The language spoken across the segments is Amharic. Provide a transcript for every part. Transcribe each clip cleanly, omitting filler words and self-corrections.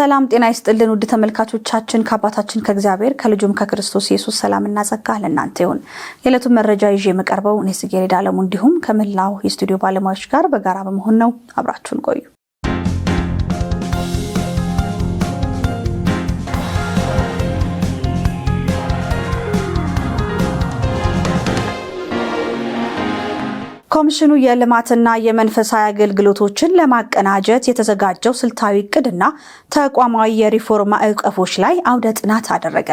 ሰላም ጤና ይስጥልን ውድ ተመልካቾቻችን ከአባታችን ከእግዚአብሔር ከልጁም ከክርስቶስ ኢየሱስ ሰላምና ጸጋ ለእናንተ ይሁን። የዕለቱን መረጃ ይዤ የመቀርበው እኔ ጽጌረዳ አለሙ እንዲሁም ከመላው የስቱዲዮ ባለሙያዎች ጋር በጋራ በመሆን ነው። አብራችሁን ቆዩ። ኮሚሽኑ የልማትና የመንፈሳዊ አገልግሎቶችን ለማቀናጀት የተዘጋጀው ስልታዊ ዕቅድና ተቋማዊ የሪፎርም ማዕቀፎች ላይ አውደ ጥናት አደረገ።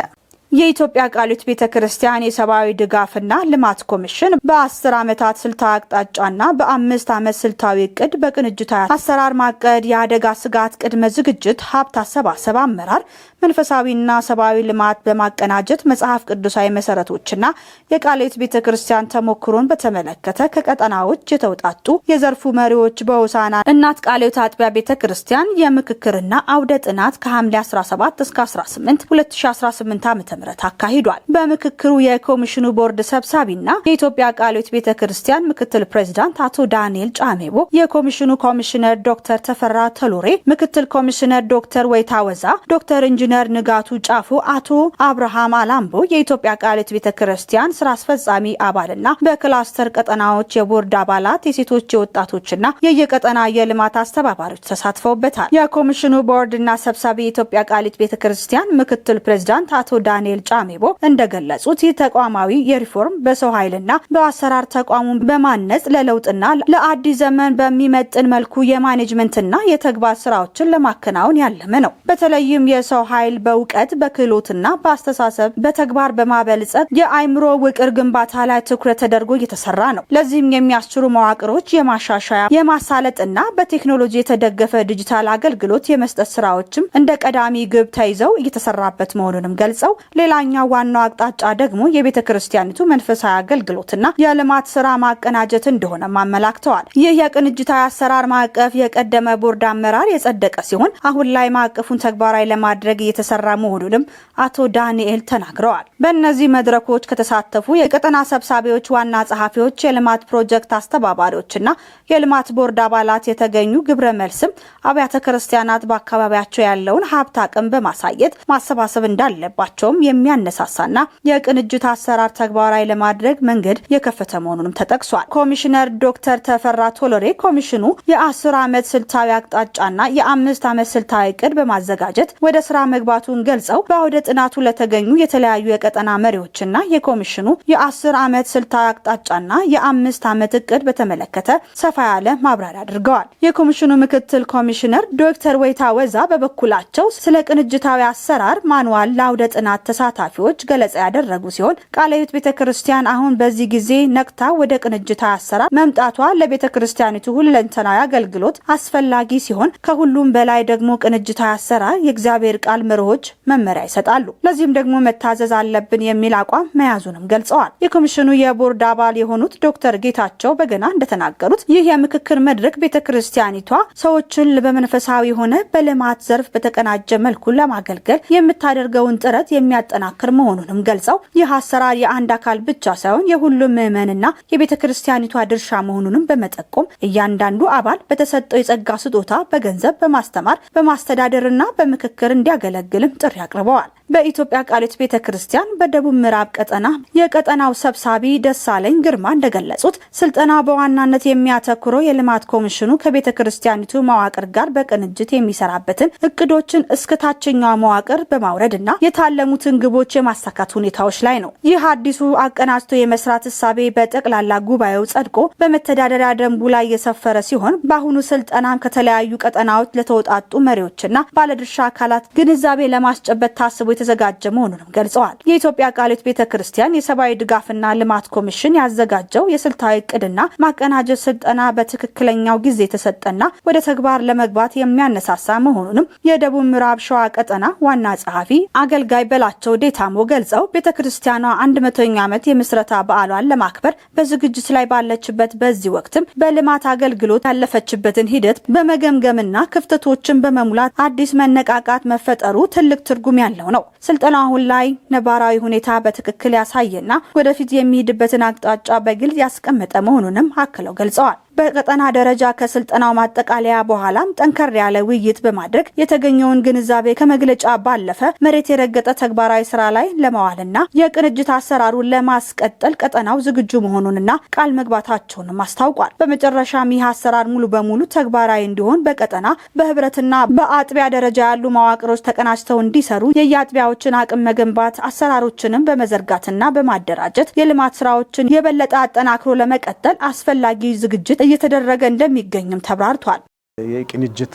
የኢትዮጵያ ቃልዮት ቤተክርስቲያን የሰብአዊ ድጋፍና ልማት ኮሚሽን በ10 ዓመታት ስልታዊ አቅጣጫና በ5 ዓመት ስልታዊ ዕቅድ በቅንጅታዊ አሰራር ማቀድ፣ የአደጋ ስጋት ቅድመ ዝግጅት፣ ሀብት አሰባሰብ አመራር፣ መንፈሳዊና ሰብአዊ ልማት በማቀናጀት መጽሐፍ ቅዱሳዊ መሰረቶችና የቃልዮት ቤተክርስቲያን ተሞክሮን በተመለከተ ከቀጠናዎች የተውጣጡ የዘርፉ መሪዎች በሆሳዕና እናት ቃልዮት አጥቢያ ቤተክርስቲያን የምክክርና አውደ ጥናት ከሐምሌ 17 እስከ 18 2018 ዓ.ም አካሂዷል። በምክክሩ የኮሚሽኑ ቦርድ ሰብሳቢና የኢትዮጵያ ቃልዮት ቤተክርስቲያን ምክትል ፕሬዝዳንት አቶ ዳንኤል ጫሜቦ፣ የኮሚሽኑ ኮሚሽነር ዶክተር ተፈራ ተሎሬ፣ ምክትል ኮሚሽነር ዶክተር ወይታወዛ፣ ዶክተር ኢንጂነር ንጋቱ ጫፉ፣ አቶ አብርሃም አላምቦ የኢትዮጵያ ቃልዮት ቤተክርስቲያን ስራ አስፈጻሚ አባልና በክላስተር ቀጠናዎች የቦርድ አባላት፣ የሴቶች የወጣቶችና የየቀጠና የልማት አስተባባሪዎች ተሳትፈውበታል። የኮሚሽኑ ቦርድና ሰብሳቢ የኢትዮጵያ ቃልዮት ቤተክርስቲያን ምክትል ፕሬዝዳንት አቶ ዳንኤል ጫሜቦ እንደገለጹት ይህ ተቋማዊ የሪፎርም በሰው ኃይልና በአሰራር ተቋሙን በማነጽ ለለውጥና ለአዲስ ዘመን በሚመጥን መልኩ የማኔጅመንትና የተግባር ስራዎችን ለማከናወን ያለመ ነው። በተለይም የሰው ኃይል በእውቀት በክህሎትና በአስተሳሰብ በተግባር በማበልጸግ የአእምሮ ውቅር ግንባታ ላይ ትኩረት ተደርጎ እየተሰራ ነው። ለዚህም የሚያስችሉ መዋቅሮች የማሻሻያ የማሳለጥና በቴክኖሎጂ የተደገፈ ዲጂታል አገልግሎት የመስጠት ስራዎችም እንደ ቀዳሚ ግብ ተይዘው እየተሰራበት መሆኑንም ገልጸው ሌላኛው ዋናው አቅጣጫ ደግሞ የቤተክርስቲያኒቱ መንፈሳዊ አገልግሎትና የልማት ስራ ማቀናጀት እንደሆነ አመላክተዋል። ይህ የቅንጅታዊ አሰራር ማዕቀፍ የቀደመ ቦርድ አመራር የጸደቀ ሲሆን አሁን ላይ ማዕቀፉን ተግባራዊ ለማድረግ እየተሰራ መሆኑንም አቶ ዳንኤል ተናግረዋል። በእነዚህ መድረኮች ከተሳተፉ የቀጠና ሰብሳቢዎች፣ ዋና ጸሐፊዎች፣ የልማት ፕሮጀክት አስተባባሪዎችና የልማት ቦርድ አባላት የተገኙ ግብረ መልስም አብያተ ክርስቲያናት በአካባቢያቸው ያለውን ሀብት አቅም በማሳየት ማሰባሰብ እንዳለባቸው የሚያነሳሳና የቅንጅት አሰራር ተግባራዊ ለማድረግ መንገድ የከፈተ መሆኑንም ተጠቅሷል። ኮሚሽነር ዶክተር ተፈራ ቶሎሬ ኮሚሽኑ የ10 ዓመት ስልታዊ አቅጣጫና የ5 ዓመት ስልታዊ ዕቅድ በማዘጋጀት ወደ ስራ መግባቱን ገልጸው በአውደ ጥናቱ ለተገኙ የተለያዩ የቀጠና መሪዎችና የኮሚሽኑ የ10 ዓመት ስልታዊ አቅጣጫና የ5 ዓመት ዕቅድ በተመለከተ ሰፋ ያለ ማብራሪያ አድርገዋል። የኮሚሽኑ ምክትል ኮሚሽነር ዶክተር ወይታወዛ በበኩላቸው ስለ ቅንጅታዊ አሰራር ማንዋል ለአውደ ጥናት ተሳታፊዎች ገለጻ ያደረጉ ሲሆን ቃልዮት ቤተክርስቲያን አሁን በዚህ ጊዜ ነቅታ ወደ ቅንጅታዊ አሰራር መምጣቷ ለቤተክርስቲያኒቱ ሁለንተናዊ አገልግሎት አስፈላጊ ሲሆን ከሁሉም በላይ ደግሞ ቅንጅታዊ አሰራር የእግዚአብሔር ቃል መርሆች መመሪያ ይሰጣሉ። ለዚህም ደግሞ መታዘዝ አለብን የሚል አቋም መያዙንም ገልጸዋል። የኮሚሽኑ የቦርድ አባል የሆኑት ዶክተር ጌታቸው በገና እንደተናገሩት ይህ የምክክር መድረክ ቤተክርስቲያኒቷ ሰዎችን በመንፈሳዊ ሆነ በልማት ዘርፍ በተቀናጀ መልኩ ለማገልገል የምታደርገውን ጥረት የሚያጠናክር መሆኑንም ገልጸው ይህ አሰራር የአንድ አካል ብቻ ሳይሆን የሁሉም ምዕመንና የቤተክርስቲያኒቷ ድርሻ መሆኑንም በመጠቆም እያንዳንዱ አባል በተሰጠው የጸጋ ስጦታ በገንዘብ በማስተማር በማስተዳደርና በምክክር እንዲያገለግልም ጥሪ አቅርበዋል። በኢትዮጵያ ቃልዮት ቤተክርስቲያን በደቡብ ምዕራብ ቀጠና የቀጠናው ሰብሳቢ ደሳለኝ ግርማ እንደገለጹት ስልጠና በዋናነት የሚያተኩረው የልማት ኮሚሽኑ ከቤተክርስቲያኒቱ መዋቅር ጋር በቅንጅት የሚሰራበትን እቅዶችን እስከ ታችኛው መዋቅር በማውረድና የታለሙትን ግቦች የማሳካት ሁኔታዎች ላይ ነው። ይህ አዲሱ አቀናጅቶ የመስራት እሳቤ በጠቅላላ ጉባኤው ጸድቆ በመተዳደሪያ ደንቡ ላይ የሰፈረ ሲሆን በአሁኑ ስልጠናም ከተለያዩ ቀጠናዎች ለተወጣጡ መሪዎችና ባለድርሻ አካላት ግንዛቤ ለማስጨበጥ ታስቦ የተዘጋጀ መሆኑንም ገልጸዋል። የኢትዮጵያ ቃልዮት ቤተክርስቲያን የሰብአዊ ድጋፍና ልማት ኮሚሽን ያዘጋጀው የስልታዊ ዕቅድና ማቀናጀት ስልጠና በትክክለኛው ጊዜ የተሰጠና ወደ ተግባር ለመግባት የሚያነሳሳ መሆኑንም የደቡብ ምዕራብ ሸዋ ቀጠና ዋና ጸሐፊ አገልጋይ በላቸው ዴታሞ ገልጸው ቤተክርስቲያኗ 100ኛ ዓመት የምስረታ በዓሏን ለማክበር በዝግጅት ላይ ባለችበት በዚህ ወቅትም በልማት አገልግሎት ያለፈችበትን ሂደት በመገምገምና ክፍተቶችን በመሙላት አዲስ መነቃቃት መፈጠሩ ትልቅ ትርጉም ያለው ነው። ስልጠናው አሁን ላይ ነባራዊ ሁኔታ በትክክል ያሳየና ወደፊት የሚሄድበትን አቅጣጫ በግልጽ ያስቀመጠ መሆኑንም አክለው ገልጸዋል። በቀጠና ደረጃ ከስልጠናው ማጠቃለያ በኋላም ጠንከር ያለ ውይይት በማድረግ የተገኘውን ግንዛቤ ከመግለጫ ባለፈ መሬት የረገጠ ተግባራዊ ስራ ላይ ለማዋልና የቅንጅት አሰራሩን ለማስቀጠል ቀጠናው ዝግጁ መሆኑንና ቃል መግባታቸውንም አስታውቋል። በመጨረሻም ይህ አሰራር ሙሉ በሙሉ ተግባራዊ እንዲሆን በቀጠና በህብረትና በአጥቢያ ደረጃ ያሉ መዋቅሮች ተቀናጅተው እንዲሰሩ የየአጥቢያዎችን አቅም መገንባት አሰራሮችንም በመዘርጋትና በማደራጀት የልማት ስራዎችን የበለጠ አጠናክሮ ለመቀጠል አስፈላጊ ዝግጅት እየተደረገ እንደሚገኝም ተብራርቷል። የቅንጅት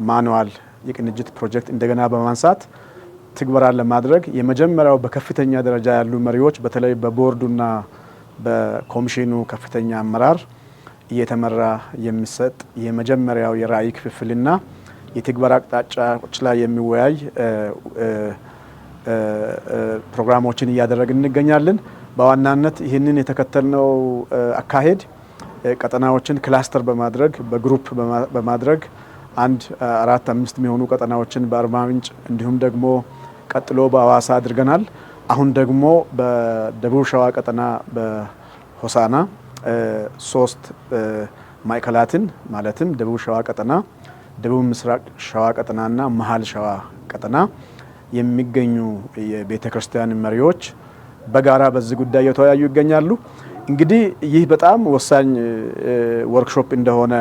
ማኑዋል የቅንጅት ፕሮጀክት እንደገና በማንሳት ትግበራን ለማድረግ የመጀመሪያው በከፍተኛ ደረጃ ያሉ መሪዎች በተለይ በቦርዱና በኮሚሽኑ ከፍተኛ አመራር እየተመራ የሚሰጥ የመጀመሪያው የራዕይ ክፍፍልና የትግበራ አቅጣጫዎች ላይ የሚወያይ ፕሮግራሞችን እያደረግን እንገኛለን። በዋናነት ይህንን የተከተልነው አካሄድ ቀጠናዎችን ክላስተር በማድረግ በግሩፕ በማድረግ 4-5 የሚሆኑ ቀጠናዎችን በአርባ ምንጭ እንዲሁም ደግሞ ቀጥሎ በአዋሳ አድርገናል። አሁን ደግሞ በደቡብ ሸዋ ቀጠና በሆሳና 3 ማዕከላትን ማለትም ደቡብ ሸዋ ቀጠና፣ ደቡብ ምስራቅ ሸዋ ቀጠናና መሀል ሸዋ ቀጠና የሚገኙ የቤተ ክርስቲያን መሪዎች በጋራ በዚህ ጉዳይ እየተወያዩ ይገኛሉ። እንግዲህ ይህ በጣም ወሳኝ ወርክሾፕ እንደሆነ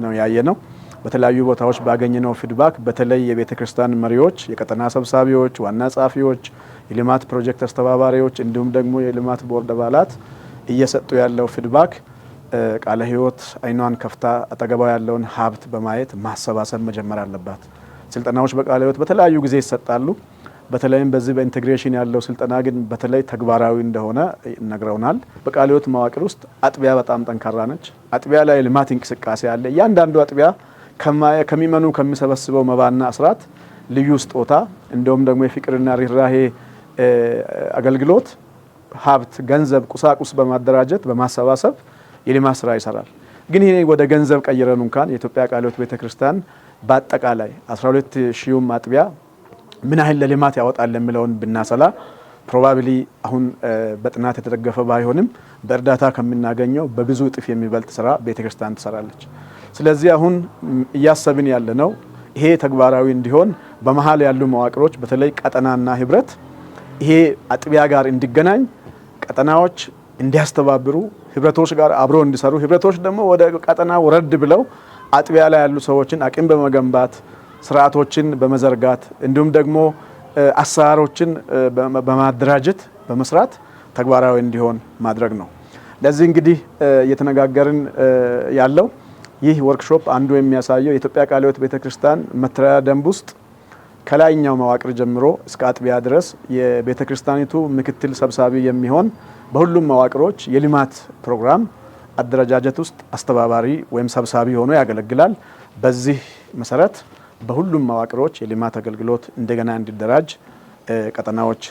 ነው ያየነው። በተለያዩ ቦታዎች ባገኘነው ፊድባክ በተለይ የቤተ ክርስቲያን መሪዎች፣ የቀጠና ሰብሳቢዎች፣ ዋና ጸሐፊዎች፣ የልማት ፕሮጀክት አስተባባሪዎች እንዲሁም ደግሞ የልማት ቦርድ አባላት እየሰጡ ያለው ፊድባክ ቃለ ሕይወት አይኗን ከፍታ አጠገቧ ያለውን ሀብት በማየት ማሰባሰብ መጀመር አለባት። ስልጠናዎች በቃለ ሕይወት በተለያዩ ጊዜ ይሰጣሉ። በተለይም በዚህ በኢንቴግሬሽን ያለው ስልጠና ግን በተለይ ተግባራዊ እንደሆነ ነግረውናል። በቃለ ሕይወት መዋቅር ውስጥ አጥቢያ በጣም ጠንካራ ነች። አጥቢያ ላይ ልማት እንቅስቃሴ አለ። እያንዳንዱ አጥቢያ ከሚመኑ ከሚሰበስበው መባና አስራት ልዩ ስጦታ እንደውም ደግሞ የፍቅርና ርህራሄ አገልግሎት ሀብት፣ ገንዘብ፣ ቁሳቁስ በማደራጀት በማሰባሰብ የልማት ስራ ይሰራል። ግን ይሄ ወደ ገንዘብ ቀይረን እንኳን የኢትዮጵያ ቃለ ሕይወት ቤተክርስቲያን በአጠቃላይ 12,000 አጥቢያ ምን ያህል ለልማት ያወጣል የሚለውን ብናሰላ ፕሮባብሊ አሁን በጥናት የተደገፈ ባይሆንም በእርዳታ ከምናገኘው በብዙ እጥፍ የሚበልጥ ስራ ቤተክርስቲያን ትሰራለች። ስለዚህ አሁን እያሰብን ያለነው ይሄ ተግባራዊ እንዲሆን በመሀል ያሉ መዋቅሮች በተለይ ቀጠናና ህብረት ይሄ አጥቢያ ጋር እንዲገናኝ ቀጠናዎች እንዲያስተባብሩ ህብረቶች ጋር አብሮ እንዲሰሩ ህብረቶች ደግሞ ወደ ቀጠና ወረድ ብለው አጥቢያ ላይ ያሉ ሰዎችን አቅም በመገንባት ስርዓቶችን በመዘርጋት እንዲሁም ደግሞ አሰራሮችን በማደራጀት በመስራት ተግባራዊ እንዲሆን ማድረግ ነው። ለዚህ እንግዲህ እየተነጋገርን ያለው ይህ ወርክሾፕ አንዱ የሚያሳየው የኢትዮጵያ ቃለ ሕይወት ቤተክርስቲያን መተዳደሪያ ደንብ ውስጥ ከላይኛው መዋቅር ጀምሮ እስከ አጥቢያ ድረስ የቤተክርስቲያኒቱ ምክትል ሰብሳቢ የሚሆን በሁሉም መዋቅሮች የልማት ፕሮግራም አደረጃጀት ውስጥ አስተባባሪ ወይም ሰብሳቢ ሆኖ ያገለግላል። በዚህ መሰረት በሁሉም መዋቅሮች የልማት አገልግሎት እንደገና እንዲደራጅ ቀጠናዎች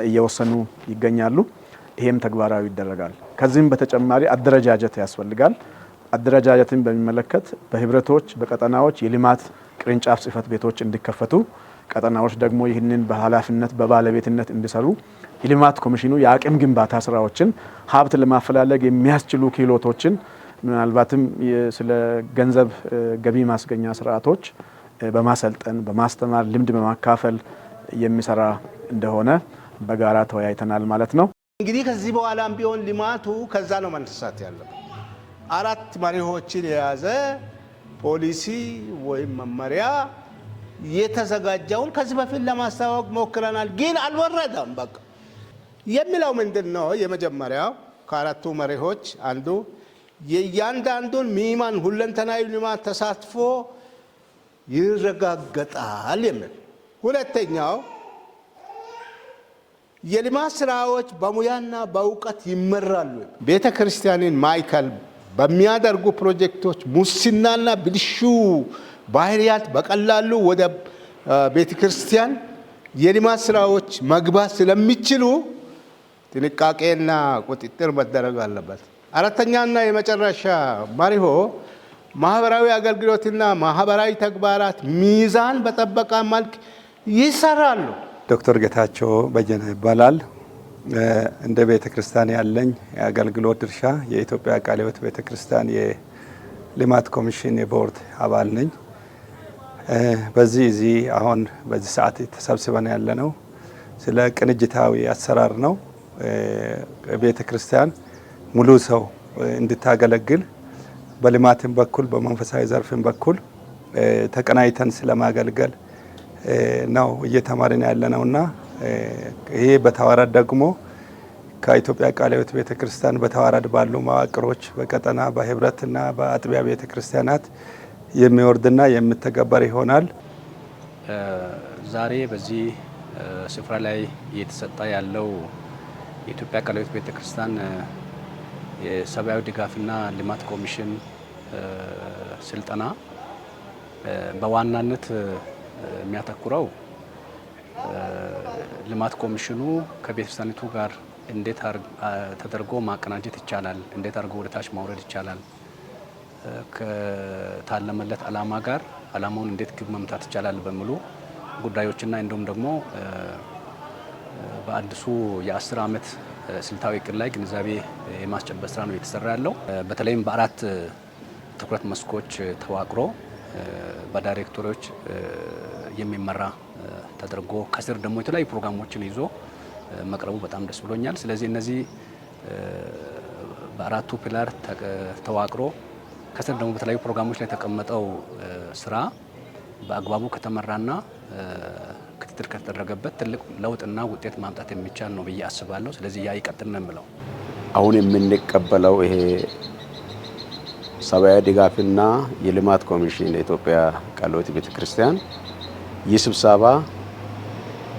እየወሰኑ ይገኛሉ። ይሄም ተግባራዊ ይደረጋል። ከዚህም በተጨማሪ አደረጃጀት ያስፈልጋል። አደረጃጀትን በሚመለከት በህብረቶች በቀጠናዎች የልማት ቅርንጫፍ ጽህፈት ቤቶች እንዲከፈቱ፣ ቀጠናዎች ደግሞ ይህንን በኃላፊነት በባለቤትነት እንዲሰሩ የልማት ኮሚሽኑ የአቅም ግንባታ ስራዎችን ሀብት ለማፈላለግ የሚያስችሉ ክህሎቶችን ምናልባትም ስለ ገንዘብ ገቢ ማስገኛ ስርዓቶች በማሰልጠን በማስተማር ልምድ በማካፈል የሚሰራ እንደሆነ በጋራ ተወያይተናል ማለት ነው። እንግዲህ ከዚህ በኋላም ቢሆን ልማቱ ከዛ ነው መነሳት ያለበት። 4 መሪዎችን የያዘ ፖሊሲ ወይም መመሪያ የተዘጋጀውን ከዚህ በፊት ለማስተዋወቅ ሞክረናል፣ ግን አልወረደም። በቃ የሚለው ምንድነው? የመጀመሪያው ከአራቱ መሪዎች አንዱ የእያንዳንዱን ምዕመን ሁለንተናዊ ልማት ተሳትፎ ይረጋገጣል የሚል። ሁለተኛው የልማት ስራዎች በሙያና በእውቀት ይመራሉ። ቤተ ክርስቲያንን ማዕከል በሚያደርጉ ፕሮጀክቶች ሙስናና ብልሹ ባህሪያት በቀላሉ ወደ ቤተ ክርስቲያን የልማት ስራዎች መግባት ስለሚችሉ ጥንቃቄና ቁጥጥር መደረግ አለበት። አራተኛና የመጨረሻ መርሆ ማህበራዊ አገልግሎትና ማህበራዊ ተግባራት ሚዛን በጠበቀ መልክ ይሰራሉ። ዶክተር ጌታቸው በየነ ይባላል። እንደ ቤተክርስቲያን ያለኝ የአገልግሎት ድርሻ የኢትዮጵያ ቃለ ሕይወት ቤተክርስቲያን የልማት ኮሚሽን የቦርድ አባል ነኝ። በዚህ አሁን በዚህ ሰዓት ተሰብስበን ያለነው ስለ ቅንጅታዊ አሰራር ነው። ቤተክርስቲያን ሙሉ ሰው እንድታገለግል በልማትም በኩል በመንፈሳዊ ዘርፍም በኩል ተቀናይተን ስለማገልገል ነው እየተማርን ያለነውና ይሄ በተዋረድ ደግሞ ከኢትዮጵያ ቃለ ሕይወት ቤተክርስቲያን በተዋረድ ባሉ መዋቅሮች በቀጠና በህብረትና በአጥቢያ ቤተክርስቲያናት የሚወርድና የሚተገበር ይሆናል። ዛሬ በዚህ ስፍራ ላይ እየተሰጠ ያለው የኢትዮጵያ ቃለ ሕይወት ቤተክርስቲያን የሰብአዊ ድጋፍና ልማት ኮሚሽን ስልጠና በዋናነት የሚያተኩረው ልማት ኮሚሽኑ ከቤተክርስቲያኒቱ ጋር እንዴት ተደርጎ ማቀናጀት ይቻላል፣ እንዴት አድርጎ ወደ ታች ማውረድ ይቻላል፣ ከታለመለት ዓላማ ጋር ዓላማውን እንዴት ግብ መምታት ይቻላል በሚሉ ጉዳዮችና እንዲሁም ደግሞ በአዲሱ የ10 ዓመት ስልታዊ እቅድ ላይ ግንዛቤ የማስጨበጥ ስራ ነው የተሰራ ያለው። በተለይም በአራት ትኩረት መስኮች ተዋቅሮ በዳይሬክተሮች የሚመራ ተደርጎ ከስር ደግሞ የተለያዩ ፕሮግራሞችን ይዞ መቅረቡ በጣም ደስ ብሎኛል። ስለዚህ እነዚህ በአራቱ ፒላር ተዋቅሮ ከስር ደግሞ በተለያዩ ፕሮግራሞች ላይ የተቀመጠው ስራ በአግባቡ ከተመራና ክትትል ከተደረገበት ትልቅ ለውጥና ውጤት ማምጣት የሚቻል ነው ብዬ አስባለሁ። ስለዚህ ያ ይቀጥል ነው የምለው። አሁን የምንቀበለው ይሄ ሰብአዊ ድጋፍና የልማት ኮሚሽን የኢትዮጵያ ቃለ ሕይወት ቤተክርስቲያን ይህ ስብሰባ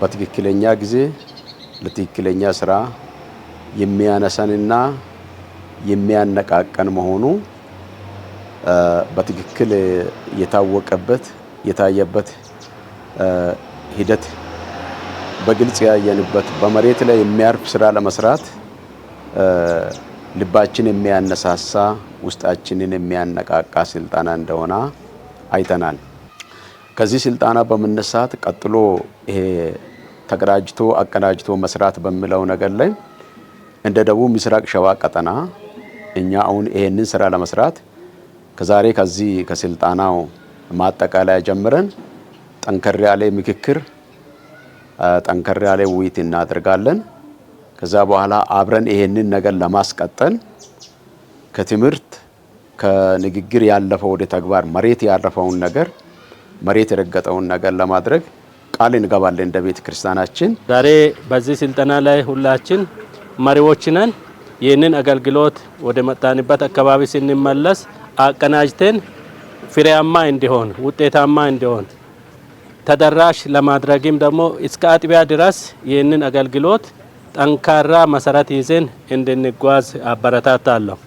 በትክክለኛ ጊዜ ለትክክለኛ ስራ የሚያነሳንና የሚያነቃቀን መሆኑ በትክክል የታወቀበት የታየበት ሂደት በግልጽ ያየንበት በመሬት ላይ የሚያርፍ ስራ ለመስራት ልባችን የሚያነሳሳ ውስጣችንን የሚያነቃቃ ስልጠና እንደሆነ አይተናል። ከዚህ ስልጠና በመነሳት ቀጥሎ ይሄ ተቀናጅቶ አቀናጅቶ መስራት በሚለው ነገር ላይ እንደ ደቡብ ምስራቅ ሸዋ ቀጠና እኛ አሁን ይሄንን ስራ ለመስራት ከዛሬ ከዚህ ከስልጠናው ማጠቃለያ ጀምረን ጠንከር ያለ ምክክር ጠንከር ያለ ውይይት እናደርጋለን። ከዛ በኋላ አብረን ይሄንን ነገር ለማስቀጠል ከትምህርት ከንግግር ያለፈው ወደ ተግባር መሬት ያረፈውን ነገር መሬት የረገጠውን ነገር ለማድረግ ቃል እንገባለን እንደ ቤተ ክርስቲያናችን። ዛሬ በዚህ ስልጠና ላይ ሁላችን መሪዎች ነን። ይህንን አገልግሎት ወደ መጣንበት አካባቢ ስንመለስ አቀናጅተን ፍሬያማ እንዲሆን ውጤታማ እንዲሆን ተደራሽ ለማድረግም ደግሞ እስከ አጥቢያ ድረስ ይህንን አገልግሎት ጠንካራ መሰረት ይዘን እንድንጓዝ አበረታታለሁ።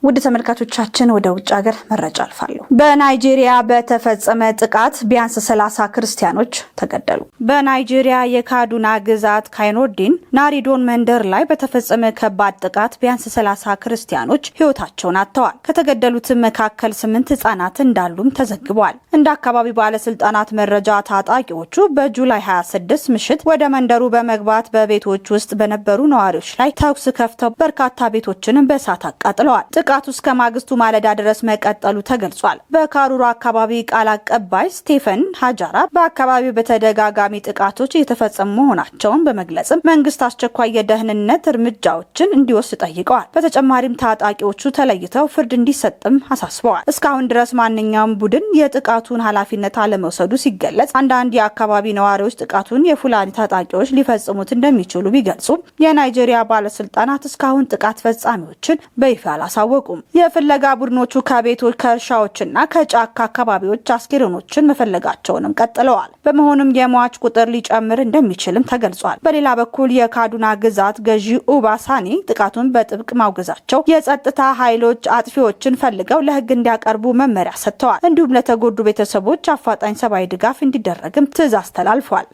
ውድ ተመልካቾቻችን ወደ ውጭ ሀገር መረጃ አልፋለሁ። በናይጄሪያ በተፈጸመ ጥቃት ቢያንስ 30 ክርስቲያኖች ተገደሉ። በናይጄሪያ የካዱና ግዛት ካይኖዲን ናሪዶን መንደር ላይ በተፈጸመ ከባድ ጥቃት ቢያንስ 30 ክርስቲያኖች ሕይወታቸውን አጥተዋል። ከተገደሉትም መካከል 8 ህጻናት እንዳሉም ተዘግቧል። እንደ አካባቢ ባለስልጣናት መረጃ ታጣቂዎቹ በጁላይ 26 ምሽት ወደ መንደሩ በመግባት በቤቶች ውስጥ በነበሩ ነዋሪዎች ላይ ተኩስ ከፍተው በርካታ ቤቶችን በእሳት አቃጥለዋል። ጥቃቱ እስከ ማግስቱ ማለዳ ድረስ መቀጠሉ ተገልጿል። በካሩራ አካባቢ ቃል አቀባይ ስቴፈን ሃጃራ በአካባቢው በተደጋጋሚ ጥቃቶች እየተፈጸሙ መሆናቸውን በመግለጽም መንግስት አስቸኳይ የደህንነት እርምጃዎችን እንዲወስድ ጠይቀዋል። በተጨማሪም ታጣቂዎቹ ተለይተው ፍርድ እንዲሰጥም አሳስበዋል። እስካሁን ድረስ ማንኛውም ቡድን የጥቃቱን ኃላፊነት አለመውሰዱ ሲገለጽ፣ አንዳንድ የአካባቢ ነዋሪዎች ጥቃቱን የፉላኒ ታጣቂዎች ሊፈጽሙት እንደሚችሉ ቢገልጹም የናይጄሪያ ባለስልጣናት እስካሁን ጥቃት ፈጻሚዎችን በይፋ አላሳወቁም። የፍለጋ ቡድኖቹ ከቤቶች ከእርሻዎችና ከጫካ አካባቢዎች አስክሬኖችን መፈለጋቸውንም ቀጥለዋል። በመሆኑም የሟች ቁጥር ሊጨምር እንደሚችልም ተገልጿል። በሌላ በኩል የካዱና ግዛት ገዢ ኡባ ሳኒ ጥቃቱን በጥብቅ ማውገዛቸው የጸጥታ ኃይሎች አጥፊዎችን ፈልገው ለሕግ እንዲያቀርቡ መመሪያ ሰጥተዋል። እንዲሁም ለተጎዱ ቤተሰቦች አፋጣኝ ሰብአዊ ድጋፍ እንዲደረግም ትዕዛዝ ተላልፏል።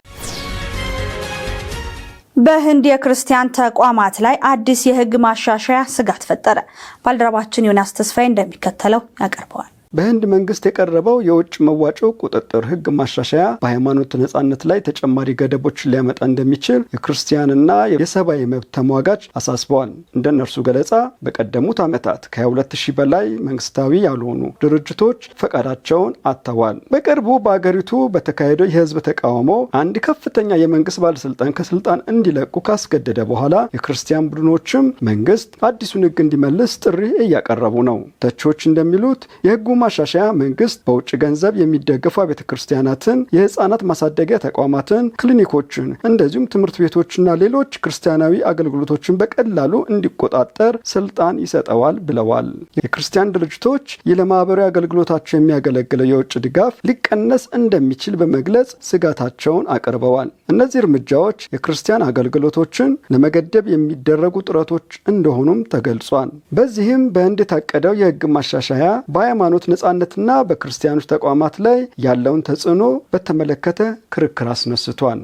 በህንድ የክርስቲያን ተቋማት ላይ አዲስ የህግ ማሻሻያ ስጋት ፈጠረ። ባልደረባችን ዮናስ ተስፋዬ እንደሚከተለው ያቀርበዋል። በህንድ መንግስት የቀረበው የውጭ መዋጮ ቁጥጥር ህግ ማሻሻያ በሃይማኖት ነጻነት ላይ ተጨማሪ ገደቦችን ሊያመጣ እንደሚችል የክርስቲያንና የሰብአዊ መብት ተሟጋች አሳስበዋል። እንደ እነርሱ ገለጻ በቀደሙት ዓመታት ከ22000 በላይ መንግስታዊ ያልሆኑ ድርጅቶች ፈቃዳቸውን አጥተዋል። በቅርቡ በአገሪቱ በተካሄደው የህዝብ ተቃውሞ አንድ ከፍተኛ የመንግስት ባለስልጣን ከስልጣን እንዲለቁ ካስገደደ በኋላ የክርስቲያን ቡድኖችም መንግስት አዲሱን ህግ እንዲመልስ ጥሪ እያቀረቡ ነው። ተቾች እንደሚሉት የህጉ ማሻሻያ መንግስት በውጭ ገንዘብ የሚደገፉ ቤተክርስቲያናትን፣ የህፃናት ማሳደጊያ ተቋማትን፣ ክሊኒኮችን እንደዚሁም ትምህርት ቤቶችና ሌሎች ክርስቲያናዊ አገልግሎቶችን በቀላሉ እንዲቆጣጠር ስልጣን ይሰጠዋል ብለዋል። የክርስቲያን ድርጅቶች ለማህበራዊ አገልግሎታቸው የሚያገለግለው የውጭ ድጋፍ ሊቀነስ እንደሚችል በመግለጽ ስጋታቸውን አቅርበዋል። እነዚህ እርምጃዎች የክርስቲያን አገልግሎቶችን ለመገደብ የሚደረጉ ጥረቶች እንደሆኑም ተገልጿል። በዚህም በህንድ የታቀደው የህግ ማሻሻያ በሃይማኖት ነጻነትና በክርስቲያኖች ተቋማት ላይ ያለውን ተጽዕኖ በተመለከተ ክርክር አስነስቷል።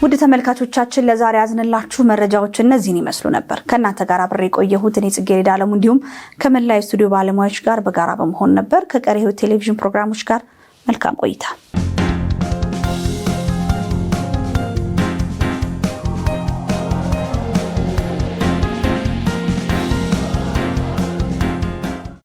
ውድ ተመልካቾቻችን ለዛሬ ያዝንላችሁ መረጃዎች እነዚህን ይመስሉ ነበር። ከእናንተ ጋር አብሬ የቆየሁት እኔ ጽጌረዳ አለሙ እንዲሁም ከመላው ስቱዲዮ ባለሙያዎች ጋር በጋራ በመሆን ነበር። ከቀሪ ህይወት ቴሌቪዥን ፕሮግራሞች ጋር መልካም ቆይታ